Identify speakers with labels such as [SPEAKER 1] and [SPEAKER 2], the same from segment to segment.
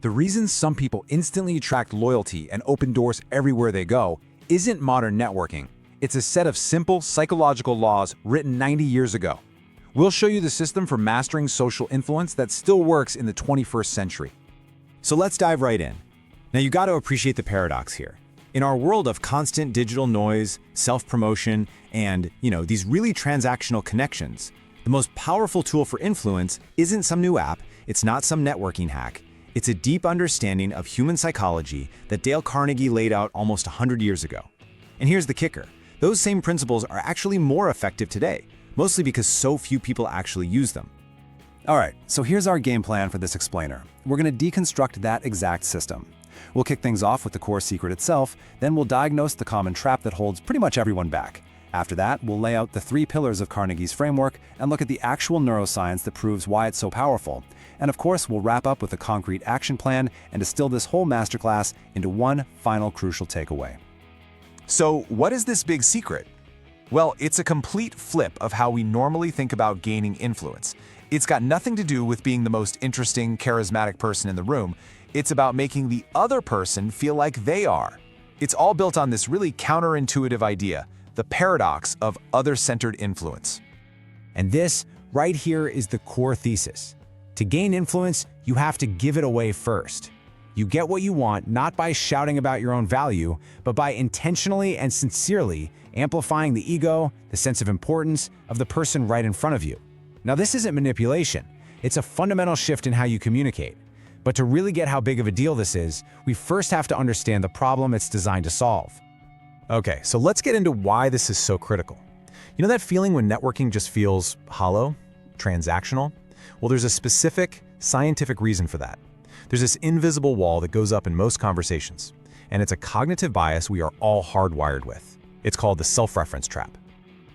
[SPEAKER 1] The reason some people instantly attract loyalty and open doors everywhere they go isn't modern networking. It's a set of simple psychological laws written 90 years ago. We'll show you the system for mastering social influence that still works in the 21st century.
[SPEAKER 2] So let's dive right in. Now you got to appreciate the paradox here. In our world of constant digital noise, self-promotion, and, these really transactional connections, the most powerful tool for influence isn't some new app, it's not some networking hack. It's a deep understanding of human psychology that Dale Carnegie laid out almost 100 years ago. And here's the kicker. Those same principles are actually more effective today, mostly because so few people actually use them.
[SPEAKER 3] All right, so here's our game plan for this explainer. We're going to deconstruct that exact system. We'll kick things off with the core secret itself, then we'll diagnose the common trap that holds pretty much everyone back. After that, we'll lay out the 3 pillars of Carnegie's framework and look at the actual neuroscience that proves why it's so powerful. And of course, we'll wrap up with a concrete action plan and distill this whole masterclass into one final crucial takeaway.
[SPEAKER 4] So, what is this big secret? Well, it's a complete flip of how we normally think about gaining influence. It's got nothing to do with being the most interesting, charismatic person in the room. It's about making the other person feel like they are. It's all built on this really counterintuitive idea, the paradox of other-centered influence.
[SPEAKER 2] And this, right here, is the core thesis. To gain influence, you have to give it away first. You get what you want not by shouting about your own value, but by intentionally and sincerely amplifying the ego, the sense of importance of the person right in front of you. Now, this isn't manipulation. It's a fundamental shift in how you communicate. But to really get how big of a deal this is, we first have to understand the problem it's designed to solve.
[SPEAKER 4] Okay, so let's get into why this is so critical. You know that feeling when networking just feels hollow, transactional? Well, there's a specific scientific reason for that. There's this invisible wall that goes up in most conversations, and it's a cognitive bias we are all hardwired with. It's called the self-reference trap.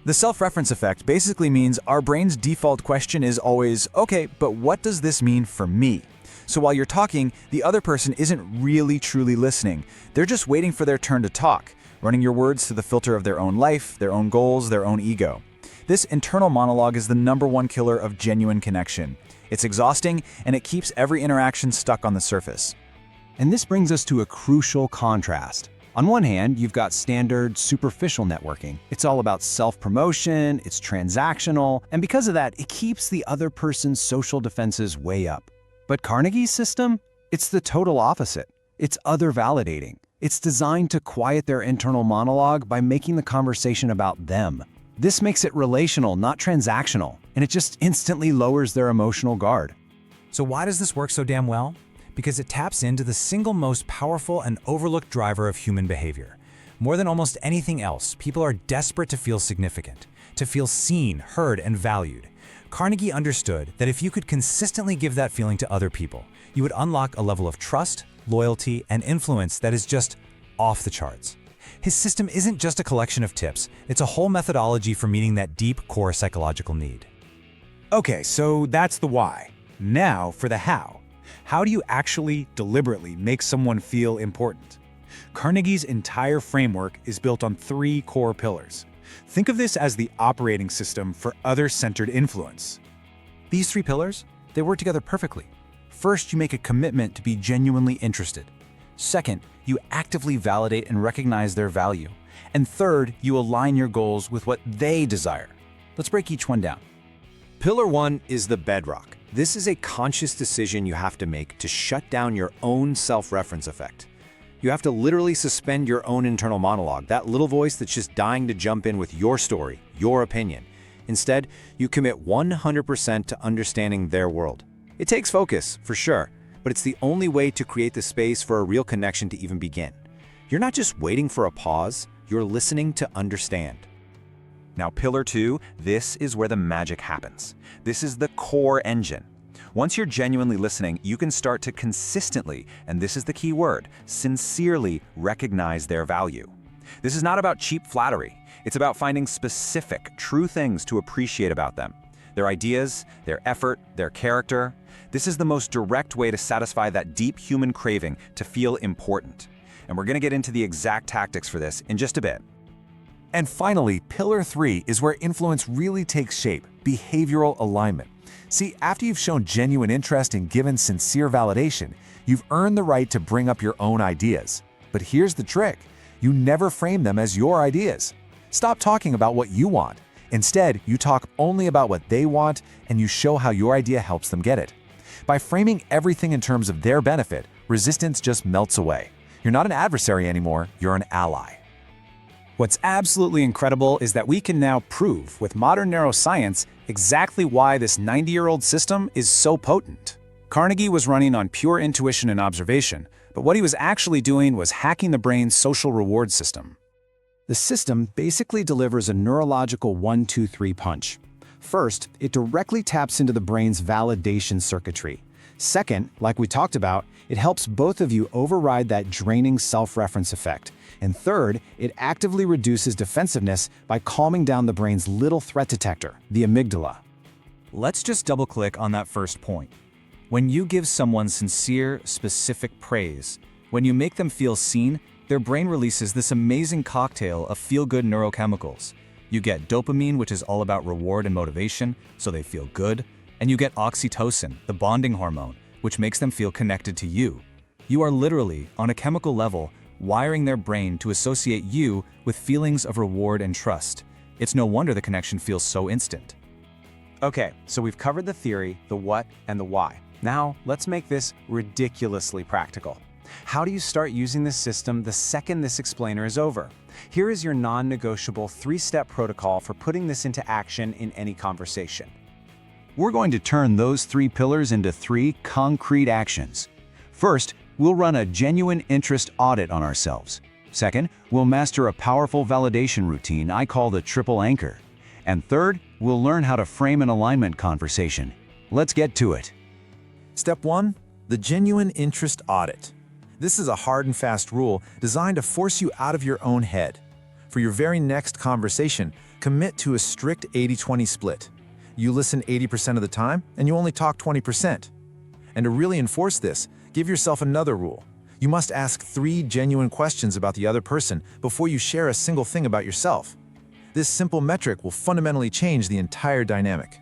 [SPEAKER 1] The self-reference effect basically means our brain's default question is always, okay, but what does this mean for me? So while you're talking, the other person isn't really truly listening. They're just waiting for their turn to talk, running your words through the filter of their own life, their own goals, their own ego. This internal monologue is the #1 killer of genuine connection. It's exhausting, and it keeps every interaction stuck on the surface.
[SPEAKER 3] And this brings us to a crucial contrast. On one hand, you've got standard, superficial networking. It's all about self-promotion, it's transactional, and because of that, it keeps the other person's social defenses way up. But Carnegie's system? It's the total opposite. It's other-validating. It's designed to quiet their internal monologue by making the conversation about them. This makes it relational, not transactional, and it just instantly lowers their emotional guard.
[SPEAKER 2] So why does this work so damn well? Because it taps into the single most powerful and overlooked driver of human behavior. More than almost anything else, people are desperate to feel significant, to feel seen, heard, and valued. Carnegie understood that if you could consistently give that feeling to other people, you would unlock a level of trust, loyalty, and influence that is just off the charts. His system isn't just a collection of tips, it's a whole methodology for meeting that deep core psychological need.
[SPEAKER 1] Okay, so that's the why. Now for the how. How do you actually deliberately make someone feel important? Carnegie's entire framework is built on 3 core pillars. Think of this as the operating system for other-centered influence. These 3 pillars, they work together perfectly. First, you make a commitment to be genuinely interested. Second, you actively validate and recognize their value. And third, you align your goals with what they desire. Let's break each one down.
[SPEAKER 2] Pillar 1 is the bedrock. This is a conscious decision you have to make to shut down your own self-reference effect. You have to literally suspend your own internal monologue, that little voice that's just dying to jump in with your story, your opinion. Instead, you commit 100% to understanding their world. It takes focus, for sure, but it's the only way to create the space for a real connection to even begin. You're not just waiting for a pause, you're listening to understand.
[SPEAKER 4] Now, pillar 2, this is where the magic happens. This is the core engine. Once you're genuinely listening, you can start to consistently, and this is the key word, sincerely recognize their value. This is not about cheap flattery. It's about finding specific, true things to appreciate about them. Their ideas, their effort, their character. This is the most direct way to satisfy that deep human craving to feel important. And we're going to get into the exact tactics for this in just a bit.
[SPEAKER 1] And finally, pillar 3 is where influence really takes shape, behavioral alignment. See, after you've shown genuine interest and given sincere validation, you've earned the right to bring up your own ideas. But here's the trick. You never frame them as your ideas. Stop talking about what you want. Instead, you talk only about what they want, and you show how your idea helps them get it. By framing everything in terms of their benefit, resistance just melts away. You're not an adversary anymore, you're an ally.
[SPEAKER 3] What's absolutely incredible is that we can now prove, with modern neuroscience, exactly why this 90-year-old system is so potent. Carnegie was running on pure intuition and observation, but what he was actually doing was hacking the brain's social reward system. The system basically delivers a neurological 1-2-3 punch. First, it directly taps into the brain's validation circuitry. Second, like we talked about, it helps both of you override that draining self-reference effect. And third, it actively reduces defensiveness by calming down the brain's little threat detector, the amygdala.
[SPEAKER 2] Let's just double-click on that first point. When you give someone sincere, specific praise, when you make them feel seen, their brain releases this amazing cocktail of feel-good neurochemicals. You get dopamine, which is all about reward and motivation, so they feel good, and you get oxytocin, the bonding hormone, which makes them feel connected to you. You are literally, on a chemical level, wiring their brain to associate you with feelings of reward and trust. It's no wonder the connection feels so instant.
[SPEAKER 3] Okay, so we've covered the theory, the what, and the why. Now, let's make this ridiculously practical. How do you start using this system the second this explainer is over? Here is your non-negotiable 3-step protocol for putting this into action in any conversation. We're going to turn those 3 pillars into 3 concrete actions. First, we'll run a genuine interest audit on ourselves. Second, we'll master a powerful validation routine I call the triple anchor. And third, we'll learn how to frame an alignment conversation. Let's get to it.
[SPEAKER 5] Step 1. The Genuine Interest Audit. This is a hard and fast rule designed to force you out of your own head. For your very next conversation, commit to a strict 80-20 split. You listen 80% of the time, and you only talk 20%. And to really enforce this, give yourself another rule. You must ask 3 genuine questions about the other person before you share a single thing about yourself. This simple metric will fundamentally change the entire dynamic.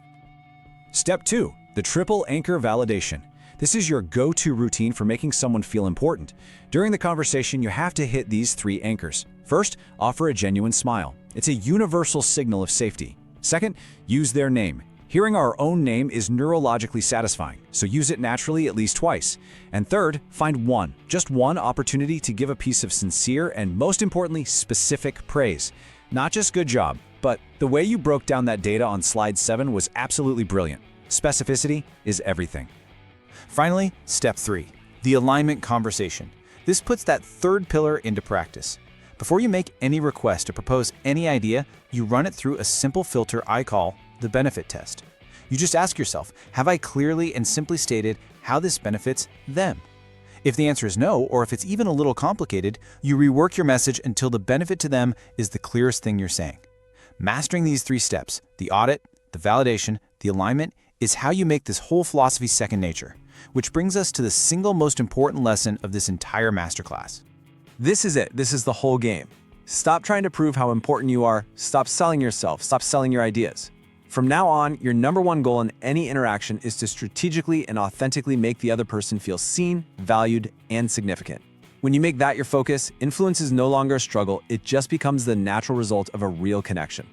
[SPEAKER 3] Step 2. The triple anchor validation. This is your go-to routine for making someone feel important. During the conversation, you have to hit these 3 anchors. First, offer a genuine smile. It's a universal signal of safety. Second, use their name. Hearing our own name is neurologically satisfying, so use it naturally at least twice. And third, find just one opportunity to give a piece of sincere and, most importantly, specific praise. Not just good job, but the way you broke down that data on slide 7 was absolutely brilliant. Specificity is everything. Finally, step 3, the alignment conversation. This puts that third pillar into practice. Before you make any request or propose any idea, you run it through a simple filter I call the benefit test. You just ask yourself, have I clearly and simply stated how this benefits them? If the answer is no, or if it's even a little complicated, you rework your message until the benefit to them is the clearest thing you're saying. Mastering these 3 steps, the audit, the validation, the alignment, is how you make this whole philosophy second nature. Which brings us to the single most important lesson of this entire masterclass.
[SPEAKER 6] This is it. This is the whole game. Stop trying to prove how important you are. Stop selling yourself. Stop selling your ideas. From now on, your #1 goal in any interaction is to strategically and authentically make the other person feel seen, valued, and significant. When you make that your focus, influence is no longer a struggle. It just becomes the natural result of a real connection.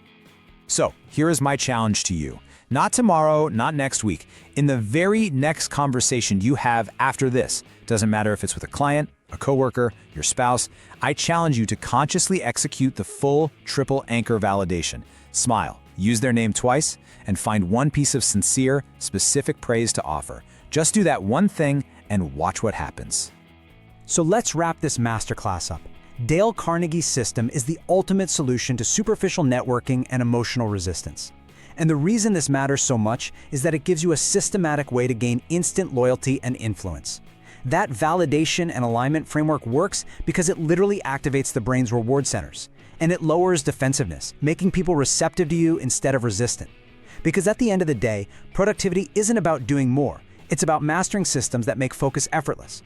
[SPEAKER 3] So, here is my challenge to you. Not tomorrow, not next week. In the very next conversation you have after this, doesn't matter if it's with a client, a coworker, your spouse, I challenge you to consciously execute the full triple anchor validation. Smile, use their name twice, and find one piece of sincere, specific praise to offer. Just do that one thing and watch what happens.
[SPEAKER 7] So let's wrap this masterclass up. Dale Carnegie's system is the ultimate solution to superficial networking and emotional resistance. And the reason this matters so much is that it gives you a systematic way to gain instant loyalty and influence. That validation and alignment framework works because it literally activates the brain's reward centers, and it lowers defensiveness, making people receptive to you instead of resistant. Because at the end of the day, productivity isn't about doing more. It's about mastering systems that make focus effortless.